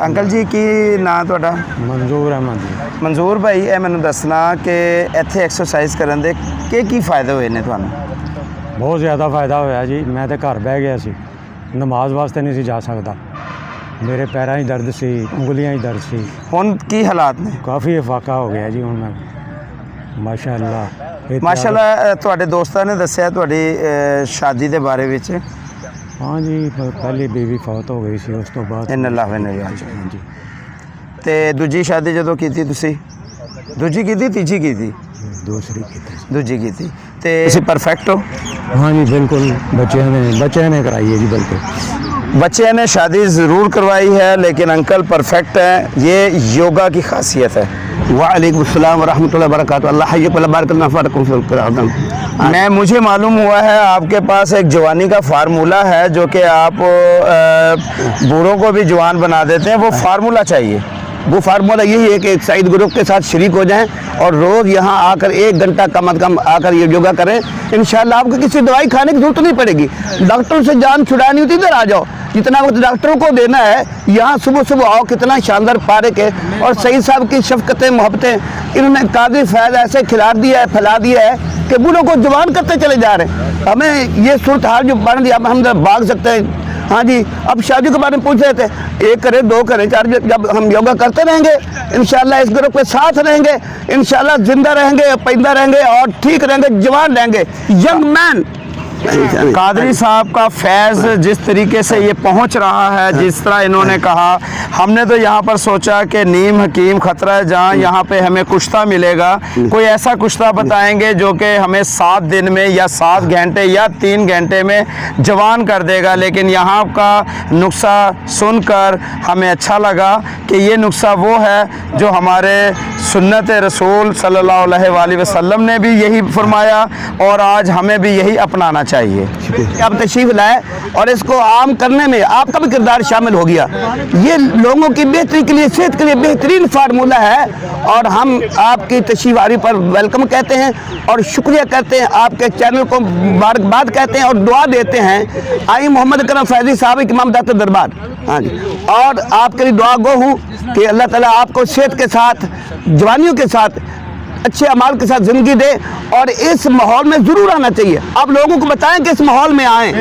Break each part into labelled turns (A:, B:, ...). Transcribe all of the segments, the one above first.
A: Uncle ਜੀ ਕੀ ਨਾਂ ਤੁਹਾਡਾ?
B: ਮਨਜ਼ੂਰ ਅਹਿਮਦ ਜੀ।
A: ਮਨਜ਼ੂਰ ਭਾਈ, ਇਹ ਮੈਨੂੰ ਦੱਸਣਾ ਕਿ ਇੱਥੇ ਐਕਸਰਸਾਈਜ਼ ਕਰਨ ਦੇ ਕੀ ਫਾਇਦੇ ਹੋਏ ਨੇ ਤੁਹਾਨੂੰ?
B: ਬਹੁਤ ਜ਼ਿਆਦਾ ਫਾਇਦਾ ਹੋਇਆ ਜੀ। ਮੈਂ ਤਾਂ ਘਰ ਬਹਿ ਗਿਆ ਸੀ, ਨਮਾਜ਼ ਵਾਸਤੇ ਨਹੀਂ ਸੀ ਜਾ ਸਕਦਾ। ਮੇਰੇ ਪੈਰਾਂ 'ਚ ਦਰਦ ਸੀ, ਉਂਗਲੀਆਂ 'ਚ ਦਰਦ ਸੀ।
A: ਹੁਣ ਕੀ ਹਾਲਾਤ ਨੇ?
B: ਕਾਫੀ ਇਫਾਕਾ ਹੋ ਗਿਆ ਜੀ ਹੁਣ ਮੈਂ, ਮਾਸ਼ਾਅੱਲਾ।
A: ਮਾਸ਼ਾਅੱਲਾ। ਤੁਹਾਡੇ ਦੋਸਤਾਂ ਨੇ ਦੱਸਿਆ ਤੁਹਾਡੀ ਸ਼ਾਦੀ ਦੇ ਬਾਰੇ ਵਿੱਚ?
B: ਹਾਂ ਜੀ, ਪਹਿਲੀ ਬੀਵੀ ਫੌਤ ਹੋ ਗਈ ਸੀ, ਉਸ ਤੋਂ ਬਾਅਦ
A: ਇੰਨਾ ਅੱਲਾਹ ਨੇ।
B: ਹਾਂਜੀ।
A: ਤੇ ਦੂਜੀ ਸ਼ਾਦੀ ਜਦੋਂ ਕੀਤੀ ਤੁਸੀਂ? ਦੂਜੀ ਕੀਤੀ, ਤੀਜੀ ਕੀਤੀ?
B: ਦੂਸਰੀ ਕੀਤੀ।
A: ਦੂਜੀ ਕੀਤੀ। ਤੇ ਤੁਸੀਂ ਪਰਫੈਕਟ ਹੋ?
B: ਹਾਂ ਜੀ ਬਿਲਕੁਲ। ਬੱਚਿਆਂ ਨੇ कराई है जी। बिल्कुल
A: बच्चे ने शादी ज़रूर करवाई है, लेकिन अंकल परफेक्ट हैं। ये योगा की खासियत है।
C: वालेकुम अस्सलाम वरहमतुल्लाहि वबरकातुहू। अल्लाह हय्यक व बारक लना फरकुम फिल क़िराअत।
A: मुझे मालूम हुआ है आपके पास एक जवानी का फार्मूला है जो कि आप बूढ़ों को भी जवान बना देते हैं। वो फार्मूला चाहिए।
C: वो फार्मूला यही है कि एक साइड ग्रुप के साथ शरीक हो जाएं और रोज़ यहाँ आकर 1 घंटा कम अज़ कम आकर ये योगा करें। इंशाल्लाह आपको किसी दवाई खाने की ज़रूरत नहीं पड़ेगी। डॉक्टर से जान छुड़ानी होती, इधर आ जाओ। जितना वक्त डॉक्टरों को देना है यहाँ सुबह सुबह आओ। कितना शानदार पार्क है और सईद साहब की शफ़क़तें मोहब्बतें इन्होंने कादिर फैज़ ऐसे खिला दिया है, फैला दिया है कि बूढ़ों को जवान करते चले जा रहे हैं। हमें ये सूरत हाल जो बन दिया, हम भाग सकते हैं। हाँ जी, अब शादी के बारे में पूछ रहे थे, 1 करें 2 करें 4, जब हम योगा करते रहेंगे इंशाल्लाह इस ग्रुप के साथ रहेंगे, इंशाल्लाह जिंदा रहेंगे, पैदा रहेंगे और ठीक रहेंगे, जवान रहेंगे, यंग मैन।
A: कादरी साहब का फैज़ जिस तरीके से ये पहुंच रहा है, जिस तरह इन्होंने कहा, हमने तो यहाँ पर सोचा कि नीम हकीम खतरा है जहाँ यहाँ पे हमें कुश्ता मिलेगा। कोई ऐसा कुश्ता बताएंगे जो कि हमें 7 दिन में या 7 घंटे या 3 घंटे में जवान कर देगा। लेकिन यहाँ का नुस्खा सुनकर हमें अच्छा लगा कि ये नुस्खा वो है जो हमारे सुन्नत रसूल सल्लल्लाहु अलैहि वसल्लम ने भी यही फरमाया और आज हमें भी यही अपनाना चाहिए। चाहिए।
C: आप तशरीफ लाए और इसको आम करने में आपका भी किरदार शामिल हो गया। ये लोगों की बेहतरी के लिए, सेहत के लिए बेहतरीन फार्मूला है और हम आपकी तशरीफ आरी पर वेलकम कहते हैं और शुक्रिया कहते हैं, आपके चैनल को मुबारकबाद कहते हैं और दुआ देते हैं। आई मोहम्मद करम फैजी साहब इमाम दात दरबार, हाँ जी, और आपके लिए दुआ गो हूँ कि अल्लाह ताला आपको सेहत के साथ, जवानियों के साथ, अच्छे अमाल के साथ ज़िंदगी दे और इस माहौल में ज़रूर आना चाहिए। आप लोगों को बताएं कि इस माहौल में आएँ।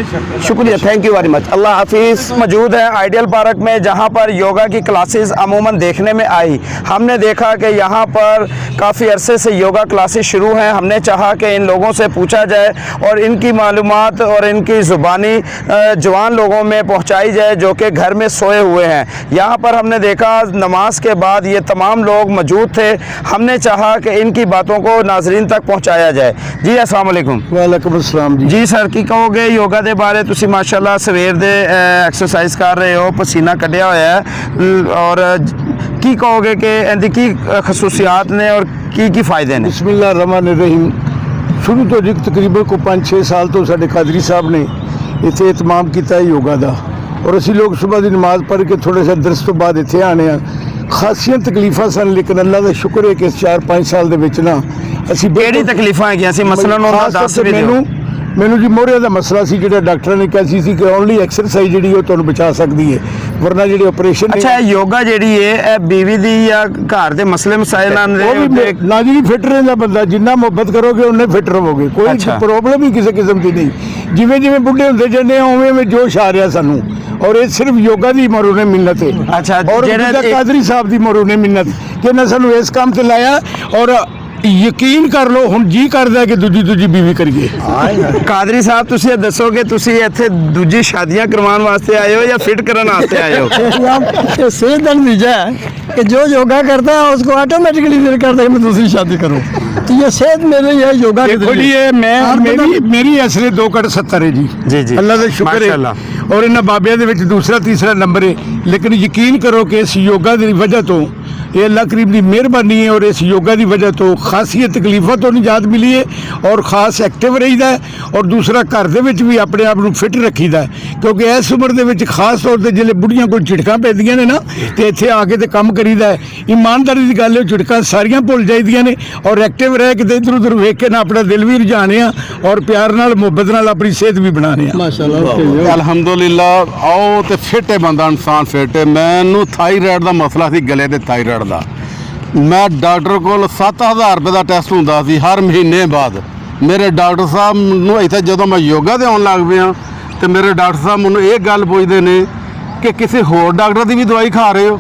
C: शुक्रिया, थैंक यू वेरी मच, अल्लाह हाफिज़।
A: मौजूद है आइडियल पार्क में, जहां पर योगा की क्लासेस अमूमन देखने में आई। हमने देखा कि यहां पर काफ़ी अरसे से योगा क्लासेस शुरू हैं। हमने चाहा कि इन लोगों से पूछा जाए और इनकी मालूमात और इनकी ज़ुबानी जवान लोगों में पहुंचाई जाए जो कि घर में सोए हुए हैं। यहां पर हमने देखा नमाज के बाद ये तमाम लोग मौजूद थे। हमने चाहा कि इनकी बातों को नाजरीन तक पहुंचाया जाए। जी अस्सलाम वालेकुम।
D: वालेकुम अस्सलाम जी।
A: जी सर, की कहोगे योगा ਦੇ ਬਾਰੇ? ਤੁਸੀਂ ਮਾਸ਼ਾਅੱਲਾ ਸਵੇਰ ਦੇ ਐਕਸਰਸਾਈਜ਼ ਕਰ ਰਹੇ ਹੋ, ਪਸੀਨਾ ਕੱਢਿਆ ਹੋਇਆ ਹੈ ਔਰ ਕੀ ਕਹੋਗੇ ਕਿ ਇਹਦੀ ਕੀ ਖਸੂਸੀਅਤ ਨੇ ਔਰ ਕੀ ਫਾਇਦੇ ਨੇ?
D: ਬਿਸਮਿल्लाह रहमान रहीम। शुरू तो जी तकरीबन को 5-6 साल तो साढ़े कादरी साहब ने इतने एहतमाम किया है योगा का और असी लोग सुबह की नमाज पढ़ के थोड़े सा दरस तो बाद इतने आने खासियां तकलीफा सन, लेकिन अल्लाह का शुक्र है कि 4-5 साल ਦੇ ਵਿੱਚ ਨਾ ਅਸੀਂ
A: ਕਿਹੜੀ ਤਕਲੀਫਾਂ ਹੈਗੀਆਂ ਸੀ ਮਸਲਨ ਉਹਨਾਂ ਦੱਸ ਵੀ ਦਿਓ।
D: ਮੈਨੂੰ ਜੀ ਮੋਢੇ ਦਾ ਮਸਲਾ ਸੀ ਜਿਹੜਾ ਡਾਕਟਰਾਂ ਨੇ ਕਿਹਾ ਸੀ ਕਿ ਓਨਲੀ ਐਕਸਰਸਾਈਜ਼ ਜਿਹੜੀ ਉਹ ਤੁਹਾਨੂੰ ਬਚਾ ਸਕਦੀ ਹੈ, ਵਰਨਾ ਜਿਹੜੇ ਆਪਰੇਸ਼ਨ ਨੇ।
A: ਅੱਛਾ, ਇਹ ਯੋਗਾ ਜਿਹੜੀ ਹੈ ਇਹ ਬੀਵੀ ਦੀ ਜਾਂ ਘਰ ਦੇ ਮਸਲੇ ਮਸਾਇਲਾਂ ਦੇ
D: ਨਾ ਜੀ ਫਿੱਟ ਰਹਿੰਦਾ ਬੰਦਾ, ਜਿੰਨਾ ਮੁਹੱਬਤ ਕਰੋਗੇ ਉਨੇ ਫਿੱਟ ਰਹੋਗੇ, ਕੋਈ ਪ੍ਰੋਬਲਮ ਹੀ ਕਿਸੇ ਕਿਸਮ ਦੀ ਨਹੀਂ। ਜਿਵੇਂ ਜਿਵੇਂ ਬੁੱਢੇ ਹੁੰਦੇ ਜਾਂਦੇ ਆ ਉਵੇਂ ਉਵੇਂ ਜੋਸ਼ ਆ ਰਿਹਾ ਸਾਨੂੰ और ये सिर्फ योगा की मरूने मिन्नत है।
A: अच्छा,
D: और कादरी साहब की मरूने मिन्नत कि ना सानू इस काम से लाया और यकीन कर लो हम जी करदा कि दूजी बीवी करिए।
A: कादरी साहब तुसी ये दसो कि तुसी इत्थे दूजी शादियां करवाने वास्ते आए हो या फिट करने वास्ते आए हो?
E: सेहत का नतीजा है कि जो योगा करता है उसको ऑटोमेटिकली दिल करता है कि मैं दूसरी शादी करूं। तो ये सेहत मेरे लिए योगा के
D: देखो जी, ये मेरी असले 2.70 है जी।
A: जी जी,
D: अल्लाह का शुक्र है और इन्होंने बाबिया दे विच दूसरा तीसरा नंबर है। लेकिन यकीन करो कि इस योगा की वजह तो ये अल्लाह करीम की मेहरबानी है और इस योगा की वजह तो खासी तकलीफों तो निजात मिली है और खास एक्टिव रहीदा है और दूसरा घर दे विच भी अपने आप को फिट रखीदा है, क्योंकि इस उम्र दे विच खास तौर पर जिले बुढ़ियां को झिड़कां पैंदियां ने ना तो इत्थे आके तो काम करीदा है। ईमानदारी की गल है, झिड़कां सारियां भुल जाइदियां ने और एक्टिव रह के इधर उधर वेख के ना अपना दिल भी रुझाने और प्यार नाल मुहब्बत नाल अपनी सेहत भी बनाने
E: माशाल्लाह।
F: अल्हम्दुलिल्लाह आओ तो फिट है बंदा, इंसान फिट है। मैनू थाईराइड का मसला सी, गले के थाईराइड का। मैं डॉक्टर को 7000 रुपये का टैसट होंदा सी हर महीने बाद। मेरे डॉक्टर साहब नूं इत्थे जदों मैं योगा ते आउण लग पिया तो मेरे डॉक्टर साहब मैनूं ये गल पुछदे ने कि किसी होर डॉक्टर की भी दवाई खा रहे हो?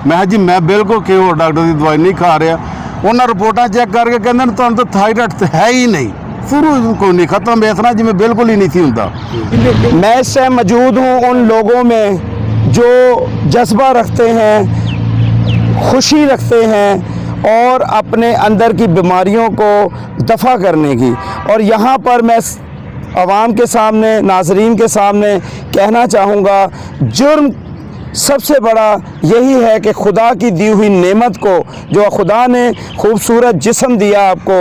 F: मैं जी मैं बिल्कुल किसी होर डॉक्टर की दवाई नहीं खा रहा। उन्होंने रिपोर्टां चेक करके कहंदे ने तुहानूं तो थाईराइड तो है ही नहीं, शुरू कोई नहीं, खत्म इस तरह जिवें बिल्कुल ही नहीं थी हुंदा।
A: मैं इस टाइम मौजूद हूँ उन लोगों में जो जज्बा रखते हैं, खुशी रखते हैं और अपने अंदर की बीमारियों को दफ़ा करने की। और यहाँ पर मैं आवाम के सामने, नाजरीन के सामने कहना चाहूँगा, जुर्म सबसे बड़ा यही है कि खुदा की दी हुई नेमत को, जो खुदा ने खूबसूरत जिस्म दिया आपको,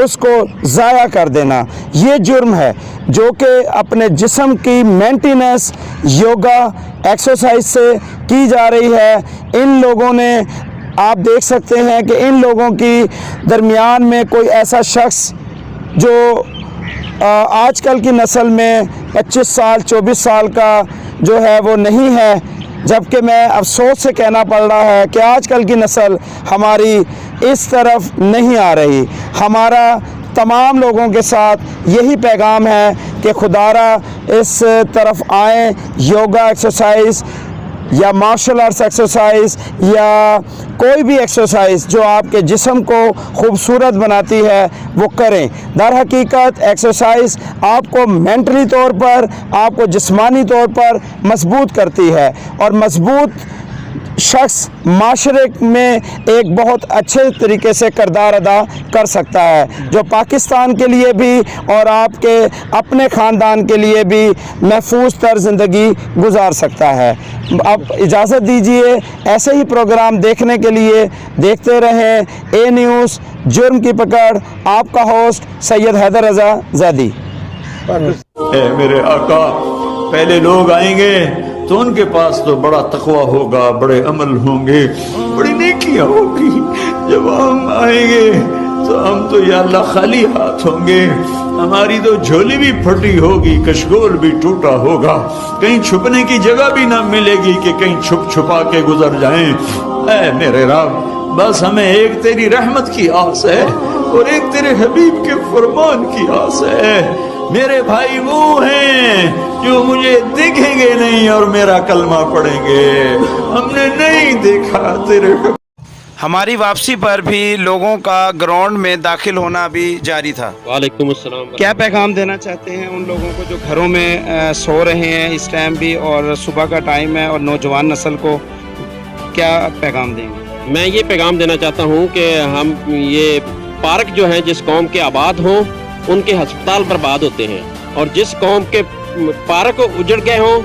A: उसको ज़ाया कर देना ये जुर्म है। जो कि अपने जिस्म की मेंटेनेंस योगा एक्सरसाइज से की जा रही है। इन लोगों ने, आप देख सकते हैं कि इन लोगों की दरमियान में कोई ऐसा शख्स जो आजकल की नस्ल में 25 साल 24 साल का जो है वो नहीं है, जबकि मैं अफसोस से कहना पड़ रहा है कि आजकल की नस्ल हमारी इस तरफ नहीं आ रही। हमारा तमाम लोगों के साथ यही पैगाम है कि खुदारा इस तरफ आएँ, योगा एक्सरसाइज या मार्शल आर्ट्स एक्सरसाइज या कोई भी एक्सरसाइज जो आपके जिस्म को खूबसूरत बनाती है वो करें। दर हकीकत एक्सरसाइज आपको मेंटली तौर पर, आपको जिस्मानी तौर पर मजबूत करती है और मजबूत शख्स माशरे में एक बहुत अच्छे तरीके से किरदार अदा कर सकता है, जो पाकिस्तान के लिए भी और आपके अपने ख़ानदान के लिए भी महफूज तर ज़िंदगी गुजार सकता है। अब इजाज़त दीजिए, ऐसे ही प्रोग्राम देखने के लिए देखते रहें ए न्यूज़, जुर्म की पकड़। आपका होस्ट सैयद हैदर रज़ा ज़ैदी।
G: اے میرے آقا، پہلے لوگ آئیں گے تو ان کے پاس تو بڑا تقوی ہوگا، بڑے عمل ہوں گے، بڑی نیکیاں ہوگی. جب ہم آئیں گے تو ہم تو یا اللہ خالی ہاتھ ہوں گے، ہماری تو جھولی بھی پھٹی ہوگی، کشکول بھی ٹوٹا ہوگا، کہیں چھپنے کی جگہ بھی نہ ملے گی کہ کہیں چھپ چھپا کے گزر جائیں. اے میرے رب، بس ہمیں ایک تیری رحمت کی آس ہے اور ایک تیرے حبیب کے فرمان کی آس ہے. میرے بھائی وہ ہیں جو مجھے دیکھیں گے نہیں اور میرا کلمہ پڑھیں گے. ہم نے نہیں دیکھا تیرے.
A: ہماری واپسی پر بھی لوگوں کا گراؤنڈ میں داخل ہونا بھی جاری تھا.
H: وعلیکم السلام.
A: کیا پیغام دینا چاہتے ہیں ان لوگوں کو جو گھروں میں سو رہے ہیں اس ٹائم بھی اور صبح کا ٹائم ہے، اور نوجوان نسل کو کیا پیغام دیں گے؟
H: میں یہ پیغام دینا چاہتا ہوں کہ ہم یہ پارک جو ہیں جس قوم کے آباد ہوں ان کے ہسپتال برباد ہوتے ہیں، اور جس قوم کے پارک اجڑ گئے ہوں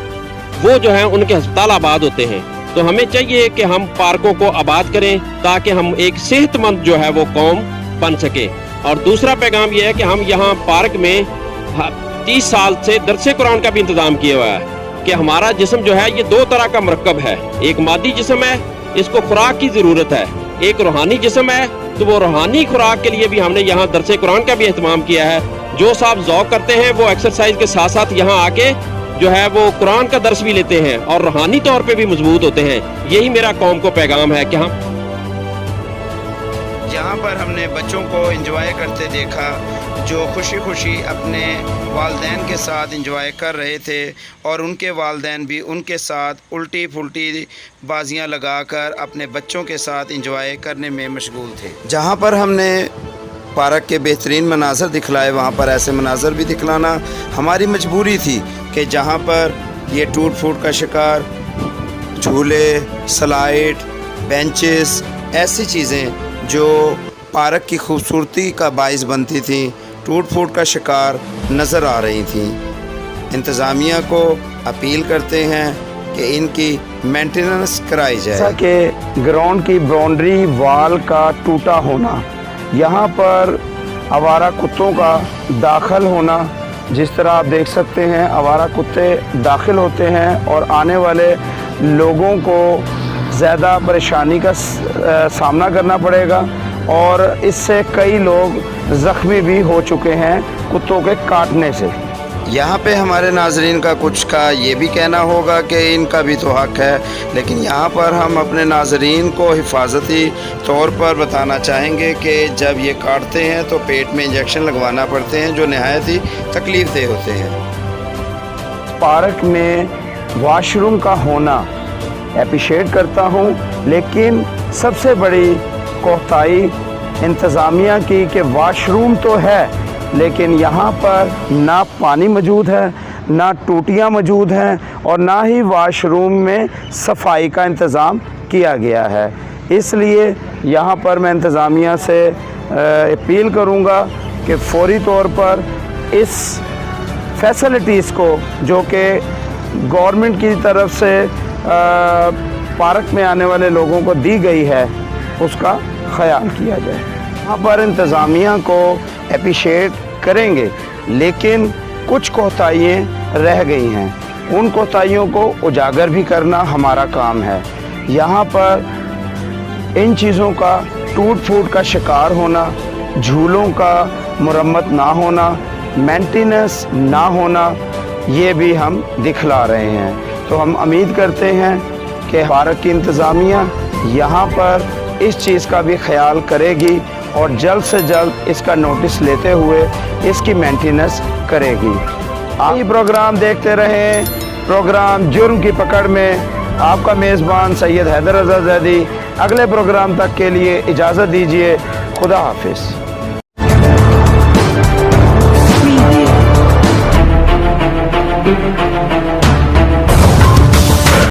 H: وہ جو ہیں ان کے ہسپتال آباد ہوتے ہیں. تو ہمیں چاہیے کہ ہم پارکوں کو آباد کریں تاکہ ہم ایک صحت مند جو ہے وہ قوم بن سکے. اور دوسرا پیغام یہ ہے کہ ہم یہاں پارک میں 30 سال سے درس قرآن کا بھی انتظام کیا ہوا ہے کہ ہمارا جسم جو ہے یہ 2 طرح کا مرکب ہے. ایک مادی جسم ہے، اس کو خوراک کی ضرورت ہے. ایک روحانی جسم ہے، تو وہ روحانی خوراک کے لیے بھی ہم نے یہاں درس قرآن کا بھی اہتمام کیا ہے. جو صاحب ذوق کرتے ہیں وہ ایکسرسائز کے ساتھ ساتھ یہاں آ کے جو ہے وہ قرآن کا درس بھی لیتے ہیں اور روحانی طور پہ بھی مضبوط ہوتے ہیں. یہی میرا قوم کو پیغام ہے کہ ہم
A: جہاں پر ہم نے بچوں کو انجوائے کرتے دیکھا، جو خوشی خوشی اپنے والدین کے ساتھ انجوائے کر رہے تھے، اور ان کے والدین بھی ان کے ساتھ الٹی پھلٹی بازیاں لگا کر اپنے بچوں کے ساتھ انجوائے کرنے میں مشغول تھے. جہاں پر ہم نے پارک کے بہترین مناظر دکھلائے، وہاں پر ایسے مناظر بھی دکھلانا ہماری مجبوری تھی کہ جہاں پر یہ ٹوٹ پھوٹ کا شکار جھولے، سلائڈ، بینچز، ایسی چیزیں جو پارک کی خوبصورتی کا باعث بنتی تھیں، ٹوٹ پھوٹ کا شکار نظر آ رہی تھیں. انتظامیہ کو اپیل کرتے ہیں کہ ان کی مینٹیننس کرائی جائے. جیسا کہ گراؤنڈ کی باؤنڈری وال کا ٹوٹا ہونا، یہاں پر آوارہ کتوں کا داخل ہونا، جس طرح آپ دیکھ سکتے ہیں آوارہ کتے داخل ہوتے ہیں اور آنے والے لوگوں کو زیادہ پریشانی کا سامنا کرنا پڑے گا، اور اس سے کئی لوگ زخمی بھی ہو چکے ہیں کتوں کے کاٹنے سے. یہاں پہ ہمارے ناظرین کا کچھ کا یہ بھی کہنا ہوگا کہ ان کا بھی تو حق ہے، لیکن یہاں پر ہم اپنے ناظرین کو حفاظتی طور پر بتانا چاہیں گے کہ جب یہ کاٹتے ہیں تو پیٹ میں انجیکشن لگوانا پڑتے ہیں جو نہایت ہی تکلیف دہ ہوتے ہیں. پارک میں واش روم کا ہونا اپریشیٹ کرتا ہوں، لیکن سب سے بڑی کوتاہی انتظامیہ کی کہ واش روم تو ہے لیکن یہاں پر نہ پانی موجود ہے، نہ ٹوٹیاں موجود ہیں، اور نہ ہی واش روم میں صفائی کا انتظام کیا گیا ہے. اس لیے یہاں پر میں انتظامیہ سے اپیل کروں گا کہ فوری طور پر اس فیسلٹیز کو جو کہ گورنمنٹ کی طرف سے پارک میں آنے والے لوگوں کو دی گئی ہے اس کا خیال کیا جائے. یہاں پر انتظامیہ کو اپریشیٹ کریں گے، لیکن کچھ کوتاہیاں رہ گئی ہیں، ان کوتاہیوں کو اجاگر بھی کرنا ہمارا کام ہے. یہاں پر ان چیزوں کا ٹوٹ پھوٹ کا شکار ہونا، جھولوں کا مرمت نہ ہونا، مینٹیننس نہ ہونا، یہ بھی ہم دکھلا رہے ہیں. تو ہم امید کرتے ہیں کہ پارک کی انتظامیہ یہاں پر اس چیز کا بھی خیال کرے گی اور جلد سے جلد اس کا نوٹس لیتے ہوئے اس کی مینٹیننس کرے گی. آپ یہ پروگرام دیکھتے رہیں، پروگرام جرم کی پکڑ میں. آپ کا میزبان سید حیدر رضا زیدی. اگلے پروگرام تک کے لیے اجازت دیجیے. خدا حافظ.